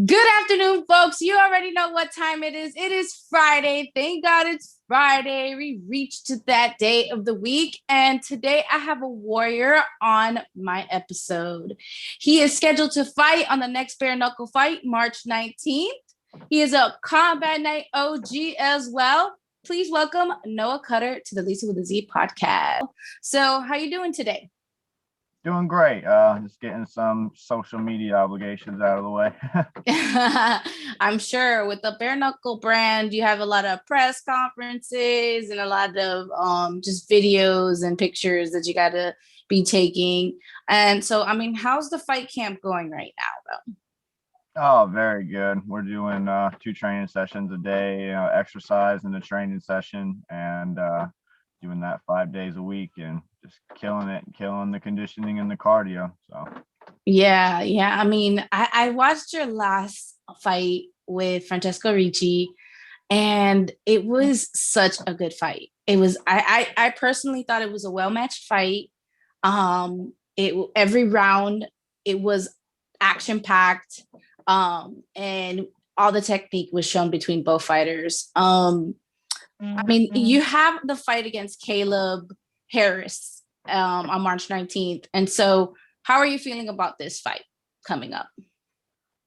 Good afternoon, folks. You already know what time it is. It is Friday. Thank God it's Friday. We reached that day of the week. And today I have a warrior on my episode. He is scheduled to fight on the next Bare Knuckle Fight, March 19th. He is a Combat Night OG as well. Please welcome Noah Cutter to the Liza with a Z podcast. So, how you doing today? Doing great. Just getting some social media obligations out of the way. I'm sure with the Bare Knuckle brand, you have a lot of press conferences and a lot of just videos and pictures that you got to be taking. And so, I mean, how's the fight camp going right now, though? Oh, very good. We're doing 2 training sessions a day, exercise in the training session, and doing that 5 days a week, and just killing it, killing the conditioning and the cardio. So Yeah. I mean, I watched your last fight with Francesco Ricci, and it was such a good fight. It was. I personally thought it was a well matched fight. Every round it was action packed, and all the technique was shown between both fighters. I mean, you have the fight against Caleb Harris on March 19th. And so, how are you feeling about this fight coming up?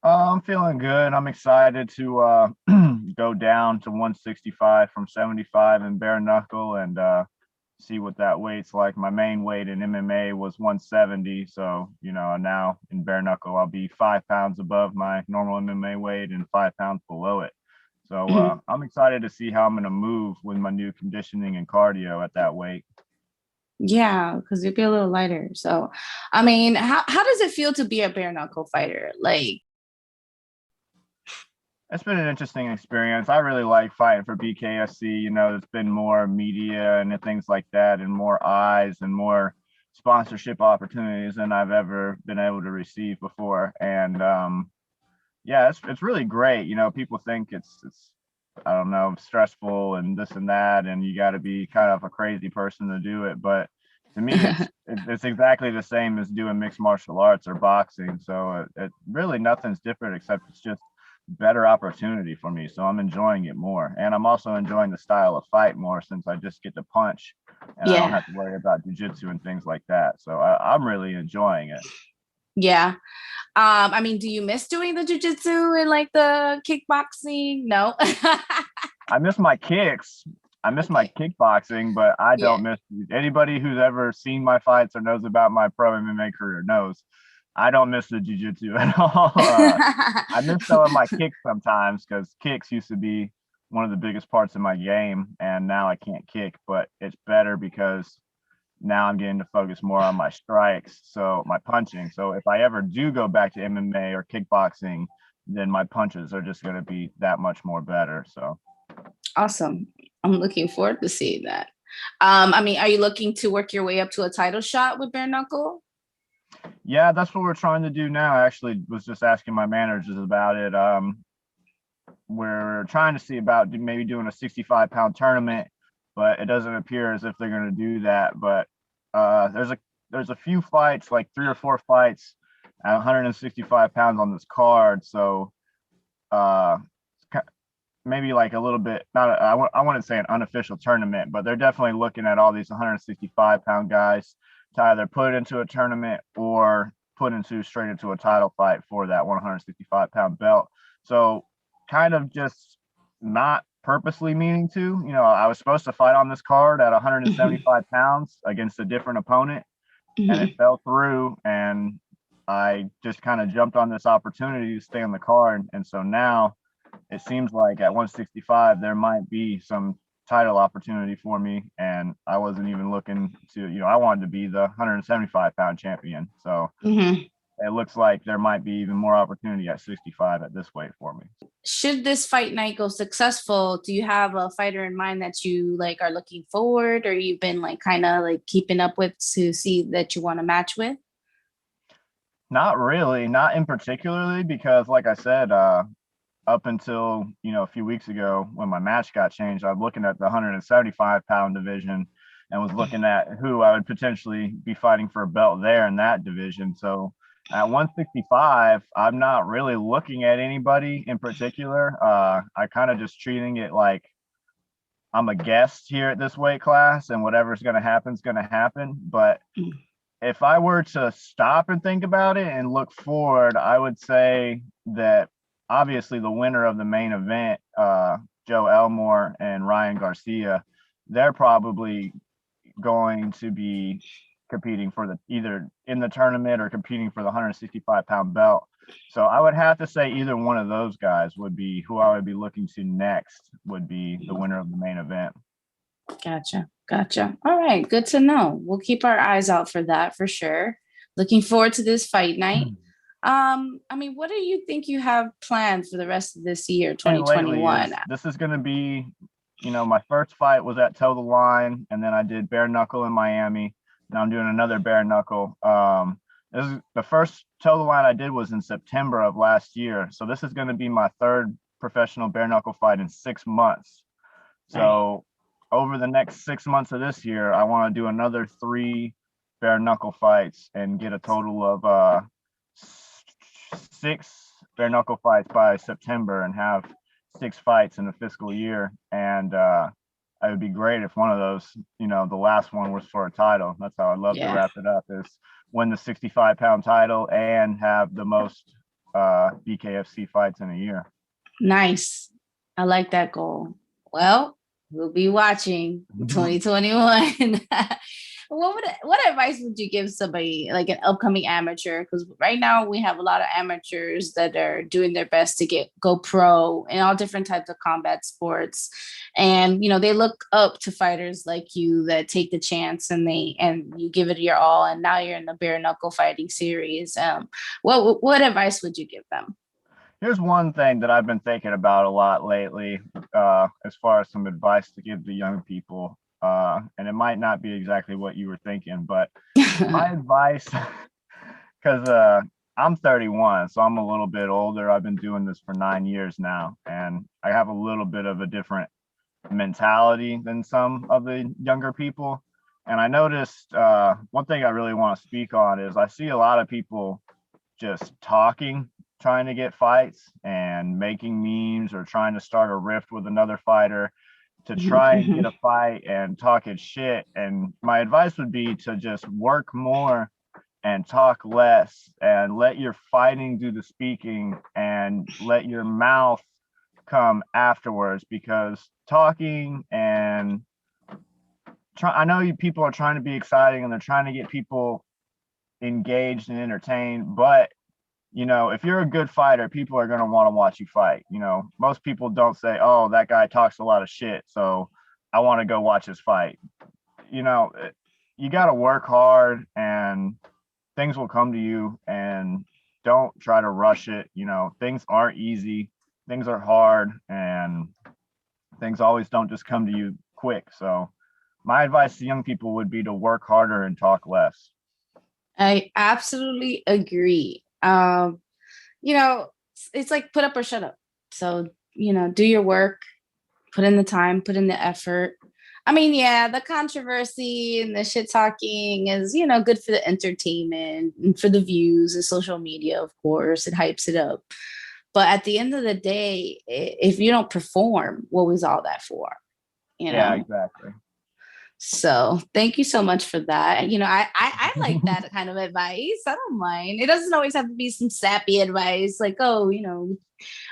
I'm feeling good. I'm excited to go down to 165 from 75 in bare knuckle and see what that weight's like. My main weight in MMA was 170. So, now in bare knuckle, I'll be 5 pounds above my normal MMA weight and 5 pounds below it. So I'm excited to see how I'm going to move with my new conditioning and cardio at that weight. Yeah, because you'll be a little lighter. So, I mean, how does it feel to be a bare knuckle fighter? Like, it's been an interesting experience. I really like fighting for BKSC. There's been more media and things like that, and more eyes and more sponsorship opportunities than I've ever been able to receive before. And yeah, it's really great. People think it's I don't know, stressful and this and that, and you got to be kind of a crazy person to do it. But to me, it's exactly the same as doing mixed martial arts or boxing. So it really nothing's different, except it's just better opportunity for me. So I'm enjoying it more, and I'm also enjoying the style of fight more since I just get to punch and I don't have to worry about jiu-jitsu and things like that. So I'm really enjoying it. Yeah. I mean, do you miss doing the jiu-jitsu and like the kickboxing? No. I miss my kicks. I miss my kickboxing, but I don't miss anybody who's ever seen my fights or knows about my pro MMA career knows I don't miss the jiu-jitsu at all. I miss some of my kicks sometimes because kicks used to be one of the biggest parts of my game, and now I can't kick, but it's better because now I'm getting to focus more on my strikes, so my punching. So if I ever do go back to MMA or kickboxing, then my punches are just going to be that much more better. So awesome. I'm looking forward to seeing that. I mean, are you looking to work your way up to a title shot with bare knuckle? Yeah, that's what we're trying to do now. I actually was just asking my managers about it. We're trying to see about maybe doing a 65-pound tournament, but it doesn't appear as if they're going to do that. But there's a few fights, like 3 or 4 fights at 165 pounds on this card. So maybe like a little bit, I wouldn't say an unofficial tournament, but they're definitely looking at all these 165-pound guys to either put into a tournament or put straight into a title fight for that 165-pound belt. So kind of just not purposely meaning to, I was supposed to fight on this card at 175 pounds against a different opponent, and it fell through, and I just kind of jumped on this opportunity to stay on the card. And so now it seems like at 165 there might be some title opportunity for me, and I wasn't even looking to, I wanted to be the 175-pound champion. So it looks like there might be even more opportunity at 65 at this weight for me. Should this fight night go successful, do you have a fighter in mind that you like are looking forward, or you've been like kind of like keeping up with to see that you want to match with? Not really, not in particularly, because like I said, up until, a few weeks ago when my match got changed, I was looking at the 175-pound division and was looking at who I would potentially be fighting for a belt there in that division. So At 165, I'm not really looking at anybody in particular. I kind of just treating it like I'm a guest here at this weight class, and whatever's going to happen is going to happen. But if I were to stop and think about it and look forward, I would say that obviously the winner of the main event, Joe Elmore and Ryan Garcia, they're probably going to be competing for the either in the tournament or competing for the 165-pound belt. So I would have to say either one of those guys would be who I would be looking to next, would be the winner of the main event. Gotcha. All right, good to know. We'll keep our eyes out for that for sure. Looking forward to this fight night. I mean, what do you think you have planned for the rest of this year, 2021? This is going to be, my first fight was at Toe the Line, and then I did Bare Knuckle in Miami. Now I'm doing another Bare Knuckle. This is the first Toe the Line I did was in September of last year. So this is going to be my third professional Bare Knuckle fight in 6 months. So over the next 6 months of this year, I want to do another 3 Bare Knuckle fights and get a total of 6 Bare Knuckle fights by September and have 6 fights in a fiscal year. And it would be great if one of those, the last one was for a title. That's how I'd love to wrap it up, is win the 65-pound title and have the most BKFC fights in a year. Nice. I like that goal. Well, we'll be watching 2021. What advice would you give somebody like an upcoming amateur? Because right now we have a lot of amateurs that are doing their best to go pro in all different types of combat sports, and they look up to fighters like you that take the chance and you give it your all, and now you're in the Bare Knuckle Fighting series. What advice would you give them? Here's one thing that I've been thinking about a lot lately, as far as some advice to give to young people. And it might not be exactly what you were thinking, but my advice, because I'm 31, so I'm a little bit older. I've been doing this for 9 years now, and I have a little bit of a different mentality than some of the younger people. And I noticed one thing I really want to speak on is I see a lot of people just talking, trying to get fights and making memes or trying to start a rift with another fighter to try and get a fight and talking shit. And my advice would be to just work more and talk less and let your fighting do the speaking and let your mouth come afterwards, because talking and I know people are trying to be exciting and they're trying to get people engaged and entertained, but if you're a good fighter, people are going to want to watch you fight. Most people don't say, oh, that guy talks a lot of shit, so I want to go watch his fight. You got to work hard and things will come to you, and don't try to rush it. Things aren't easy. Things are hard, and things always don't just come to you quick. So my advice to young people would be to work harder and talk less. I absolutely agree. It's like put up or shut up. So, do your work, put in the time, put in the effort. I mean, yeah, the controversy and the shit talking is, good for the entertainment and for the views and social media, of course. It hypes it up. But at the end of the day, if you don't perform, what was all that for? Yeah, exactly. So thank you so much for that. I like that kind of advice. I don't mind. It doesn't always have to be some sappy advice like, oh,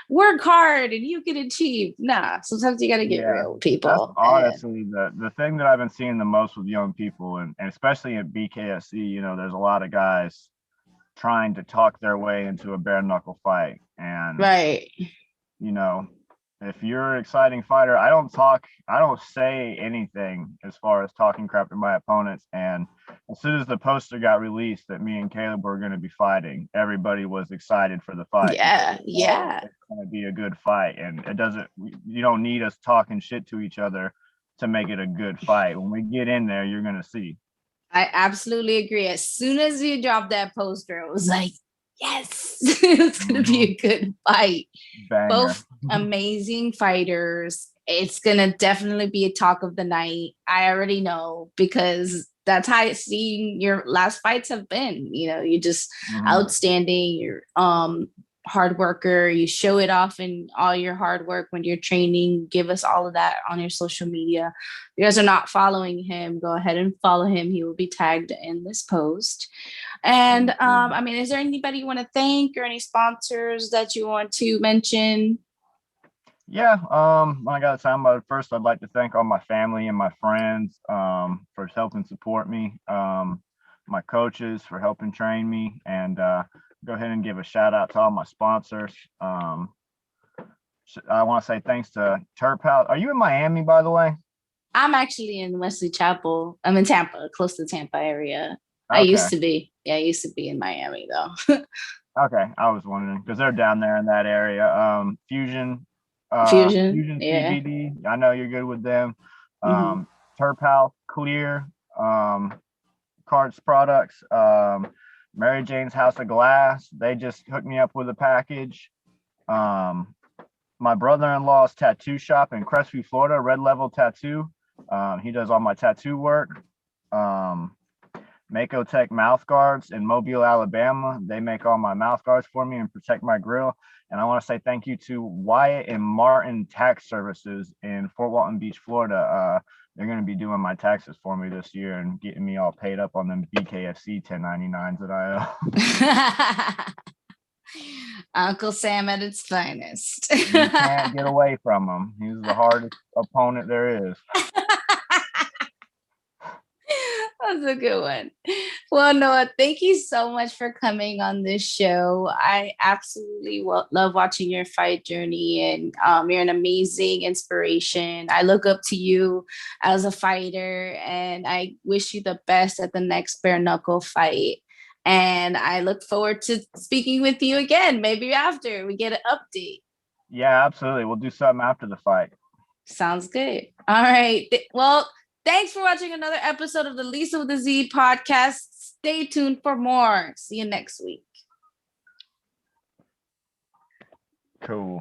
work hard and you can achieve. Nah, sometimes you got to get real with people. That's honestly the thing that I've been seeing the most with young people, and especially at BKSC, there's a lot of guys trying to talk their way into a bare knuckle fight. And right. If you're an exciting fighter, I don't say anything as far as talking crap to my opponents. And as soon as the poster got released that me and Caleb were going to be fighting, everybody was excited for the fight. Yeah. It's going to be a good fight. And you don't need us talking shit to each other to make it a good fight. When we get in there, you're going to see. I absolutely agree. As soon as you dropped that poster, it was like, yes, it's going to be a good fight. Banger. Both amazing fighters. It's going to definitely be a talk of the night. I already know, because that's how seeing your last fights have been. You know, you just outstanding. You're hard worker. You show it off in all your hard work when you're training. Give us all of that on your social media. If you guys are not following him, go ahead and follow him. He will be tagged in this post. And I mean, is there anybody you want to thank or any sponsors that you want to mention? Yeah, when I got the time about it, first I'd like to thank all my family and my friends for helping support me, my coaches for helping train me, and go ahead and give a shout out to all my sponsors. I want to say thanks to Turp House. Are you in Miami, by the way? I'm actually in Wesley Chapel. I'm in Tampa, close to the Tampa area. Okay. I used to be. Yeah, I used to be in Miami though. Okay, I was wondering because they're down there in that area. Fusion Fusion, yeah. CBD. I know you're good with them. Turp House, Clear, Cards Products, Mary Jane's House of Glass. They just hooked me up with a package. My brother-in-law's tattoo shop in Crestview, Florida, Red Level Tattoo. He does all my tattoo work. Mako Tech mouth guards in Mobile, Alabama. They make all my mouth guards for me and protect my grill. And I want to say thank you to Wyatt and Martin Tax Services in Fort Walton Beach, Florida. They're going to be doing my taxes for me this year and getting me all paid up on them BKSC 1099s that I owe. Uncle Sam at its finest. You can't get away from him. He's the hardest opponent there is. That's a good one. Well, Noah, thank you so much for coming on this show. I absolutely love watching your fight journey, and you're an amazing inspiration. I look up to you as a fighter, and I wish you the best at the next bare knuckle fight. And I look forward to speaking with you again, maybe after we get an update. Yeah, absolutely. We'll do something after the fight. Sounds good. All right. Well, thanks for watching another episode of the Liza with a Z podcast. Stay tuned for more. See you next week. Cool.